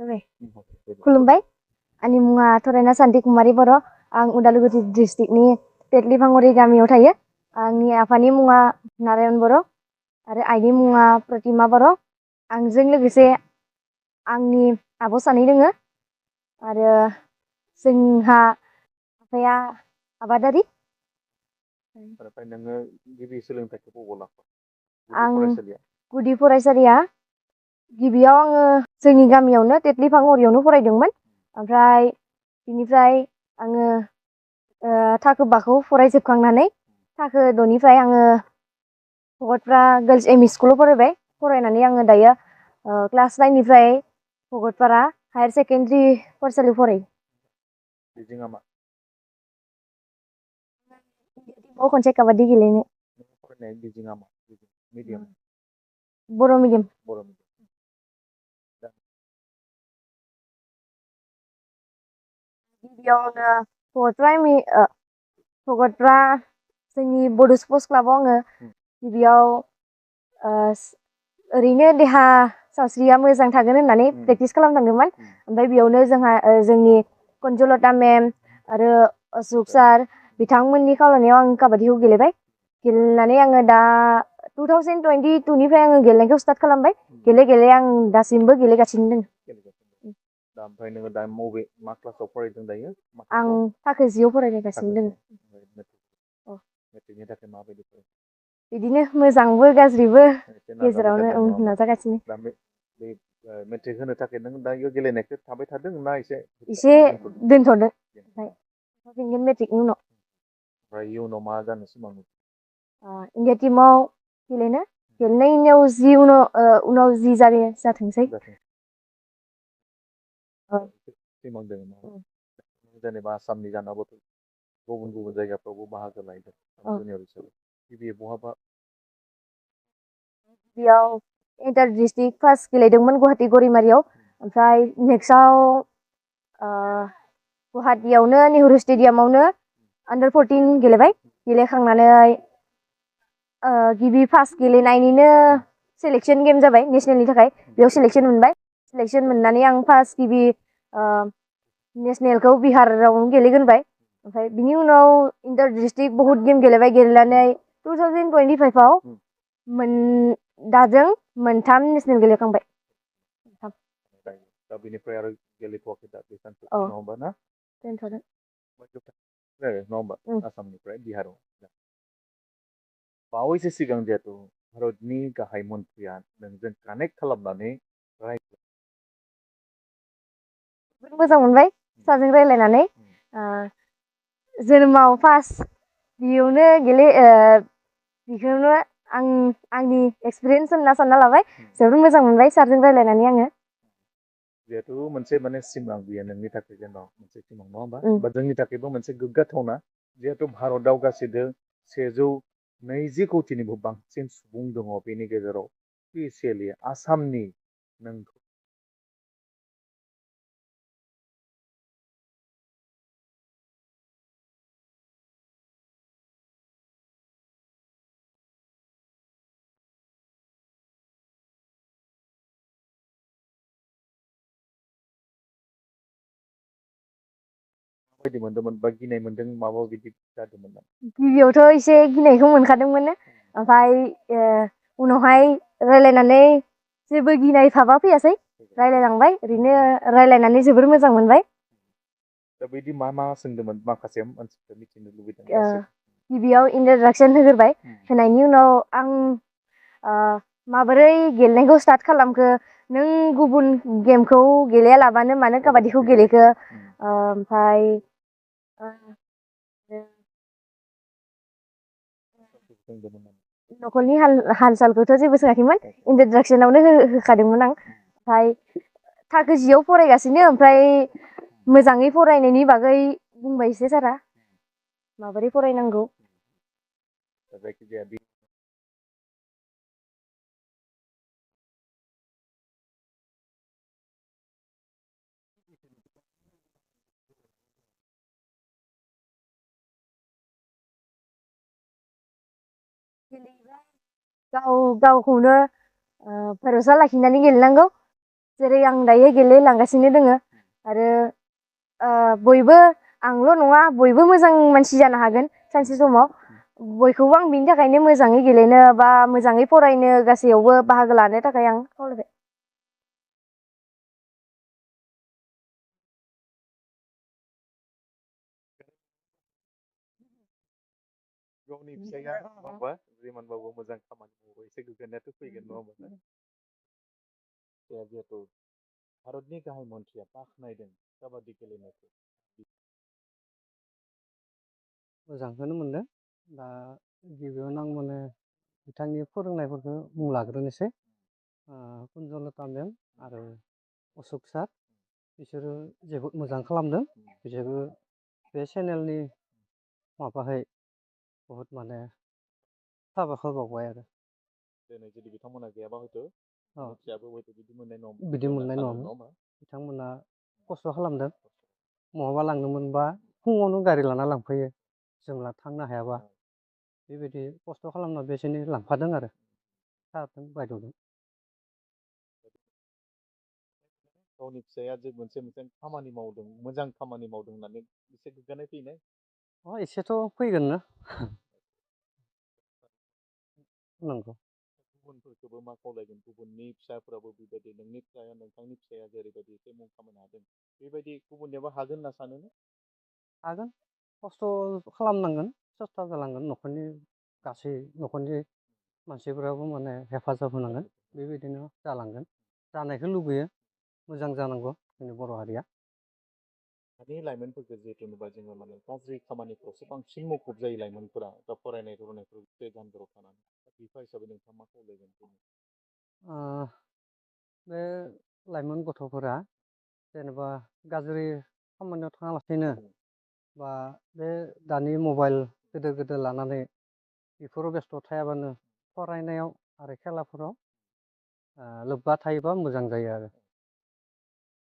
खुलुमबाय आंनि मुङा थरायना सान्ति कुमारी बर' आं उदालगुरि डिस्ट्रिक्टनि तेतलि भांगुरि गामियाव थायो आंनि आफानि मुङा नारायण बर' आरो आइनि मुङा प्रतिमा बर' आंजों लोगोसे आंनि आब' सानै दोङो आरो जोंहा आफाया आबादारि नोङो गिबि सोलोंथाइखौ बबाव लाखो आं गुदि फरायसालिया गिबियाव आङो जोंनि गामियावनो तेतलि भांगुरियावनो फरायदोंमोन ओमफ्राय बिनिफ्राय आङो थाखो बाखौ फरायजोबखांनानै थाखो द'निफ्राय आङो भगतपारा गार्लस एम इ स्कुलाव फरायबाय फरायनानै आङो दायो क्लास 9निफ्राय भगतपारा हायार सेकेन्डारि फरायसालियाव फरायो बिदिङा मा खनसे काबादि गेलेनो फरायनाय बिदिङा मा मिडियाम बर' मिडियाम गिबियावनो भगतपारा जोंनि बड' स्पर्टस क्लाबाव आङो गिबियाव ओरैनो देहा सावस्रिया मोजां थागोन होननानै प्रेक्टिस खालामलांदोंमोन ओमफ्राय बेयावनो जोंहा जोंनि कनजलता मेम आरो असुक सार बिथांमोननि खावलायनायाव आं काबादिखौ गेलेबाय गेलेनानै आङो दा 2022निफ्राय आङो गेलेनायखौ स्टार्ट खालामबाय गेले गेले आं दासिमबो गेलेगासिनो दङ दा ओमफ्राय नोङो दा मबे मा क्लासाव फरायदों दायो आं थाखो 10 आव फरायगासिनो दङ मेट्रिकनि थाखाय माबायदि बिदिनो मोजांबो गाज्रिबो गेजेरावनो नाजागासिनो दा बे मेट्रिक होनो थाखाय नों दायो गेलेनायखौ थाबाय थादों ना एसे दोनथ'दों फिनगोन मेट्रिकनि उनाव ओमफ्राय इयुनाव मा जानो सिमां इन्डिया टिमाव गेलेनायनि उनाव जि जायो जाथोंसै सिमां दङ जेनेबा आसामनि जानाबोथ' गुबुन गुबुन जायगाफ्रावबो बाहागो लायदों जुनियर हिसाबै गिबि बहाबा बेयाव इन्टार डिस्ट्रिक्ट फार्स्ट गेलेदोंमोन गुवाहाटि गरिमारियाव ओमफ्राय नेक्स्टआव गुवाहाटियावनो नेहरू स्टेडियामावनो आन्डार 14 गेलेबाय गेलेखांनानै गिबि फार्स्ट गेलेनायनिनो सेलेक्सन गेम जाबाय नेसनेलनि थाखाय बेयाव सेलेक्सन मोनबाय सेलेक्सन मोननानै आं फार्स्ट गिबि नेसनेलखौ बिहारावनो गेलेग्रोबाय ओमफ्राय बिनि उनाव इन्टार डिस्ट्रिक्ट बहुत गेम गेलेबाय गेलेनानै 2025आव दाजों मोनथाम नेसनेल गेलेखांबाय दा बेनिफ्राय आरो गेलेथ'वाखै दा बे सानसे नङा होमबा ना दोनथ'दों नङा होमबा आसामनिफ्राय बिहाराव बावैसो सिगां जिहेतु भारतनि गाहाय मन्थ्रिया नोंजों कानेक्ट खालामनानै मोजां मोनबाय सारजों रायज्लायनानै जोनोमाव फार्स्ट बेयावनो बेखौनो आंनि एक्सपिरियेन्स होनना सानना लाबाय जोबोद मोजां मोनबाय सारजों रायज्लायनानै आङो जिहेतु मोनसे माने सिमां बेयो नोंनि थाखाय जेनेबा मोनसे सिमां नङा होमबा जोंनि थाखायबो मोनसे गोग्गाथावना जिहेतु भारताव गासैबो 120 कौटिनिबो बांसिन सुबुं दङ बेनि गेजेराव स्पेसियेलि आसामनि नोंखौ माबायदि मोनदोंमोन बा गिनाय मोनदों माबा बिदि जादोंमोन गिबियावथ' एसे गिनायखौ मोनखादोंमोन ओमफ्राय उनावहाय रायलायनानै जेबो गिनाय भाबा फैयासै रायलायलांबाय ओरैनो रायलायनानै जोबोर मोजां मोनबाय दा बिदि मा सोंदोंमोन माखासे मानसिफोरा मिथिनो लुबैदों गिबियाव इन्ट्रडाक्सन होग्रोबाय होनायनि उनाव आं माबोरै गेलेनायखौ स्टार्ट खालामखो नों गुबुन गेमखौ गेलेयालाबानो मानो काबादिखौ गेलेखो ओमफ्राय न'खरनि हाल सालखौथ' जेबो सोङाखैमोन इन्ट्रडाक्सनावनो होखादोंमोन आं ओमफ्राय थाखो 10 आव फरायगासिनो ओमफ्राय मोजाङै फरायनायनि बागै बुंबाय एसे सारा माबोरै फरायनांगौ जायखिजाया गावखौनो भरोसा लाखिनानै गेलेनांगौ जेरै आं दायो गेलेलांगासिनो दोङो आरो बयबो आंल' नङा बयबो मोजां मानसि जानो हागोन सानसे समाव बयखौबो आं बिनि थाखायनो मोजाङै गेलेनो बा मोजाङै फरायनो गासैयावबो बाहागो लानो थाखाय आं खावलायबाय। गावनि फिसाया माबा जिमानबाबो मोजां खामानि मावो एसे गोग्गानायाथ' फैगोन नङा होमबा ना? जिहेतु भारतनि गाहाय मन्थ्रिया बाख्नायदों काबादि गेलेनायखौ। मोजांखौनो मोनदों। दा गिबियावनो आं माने बिथांनि फोरोंनायफोरखौ मुं लाग्रोनोसै। कुन्जलता मेम आरो अशक सार बिसोरो जोबोद मोजां खालामदों। बिसोरबो बे चेनेलनि माबाहै बहुद माने साबायखर बावबाय आरो। दिनै जुदि बिथांमोना गैयाबा हयथ' मन्थ्रियाबो हयथ' बिदि मोननाय नङामोन। बिदि मोननाय नङामोन। बिथांमोना खस्थ' खालामदों। बहाबा लांनोमोनबा फुङावनो गारि लाना लांफैयो जोंला थांनो हायाबा बेबायदि खस्थ' खालामना बेसोरनि लांफादों आरो सारजों बायद'जों। गावनि फिसाया जे मोनसे खामानि मावदों मोजां खामानि मावदों होननानै एसे गोग्गानाय फैनाय। एसेथ' फैगोननो। नंगौ। गुबुनफोरखौबो मा खावलायगोन गुबुननि फिसाफोराबो बेबायदि नोंनि फिसाया नोंथांनि फिसाया जेरैबायदि एसे मुं खामायनो हादों बेबायदि गुबुननियाबो हागोन होनना सानो? हागोन खस्थ' खालामनांगोन सेस्था जालांगोन न'खरनि गासै न'खरनि मानसिफोराबो माने हेफाजाब होनांगोन बेबायदिनो जालांगोन जानायखौ लुबैयो मोजां जानांगौ जोंनि बर' हारिया। दानि लाइमोनफोरखौ जिहेतु नुबा जोङो माने गाज्रि खामानिफ्रावसो बांसिन मुखुब जायो लाइमोनफोरा दा फरायनाय फरायनायफ्राव जानगाराव थानानै बिफा हिसाबै नोंथाङा मा खावलायगोन? बे लाइमोन गथ'फोरा जेनेबा गाज्रि खामानियाव थाङालासेनो बा बे दानि मबाइल गिदिर गिदिर लानानै बेफोराव बेस्थ' थायाबानो फरायनायाव आरो खेलाफोराव लोब्बा थायोबा मोजां जायो आरो।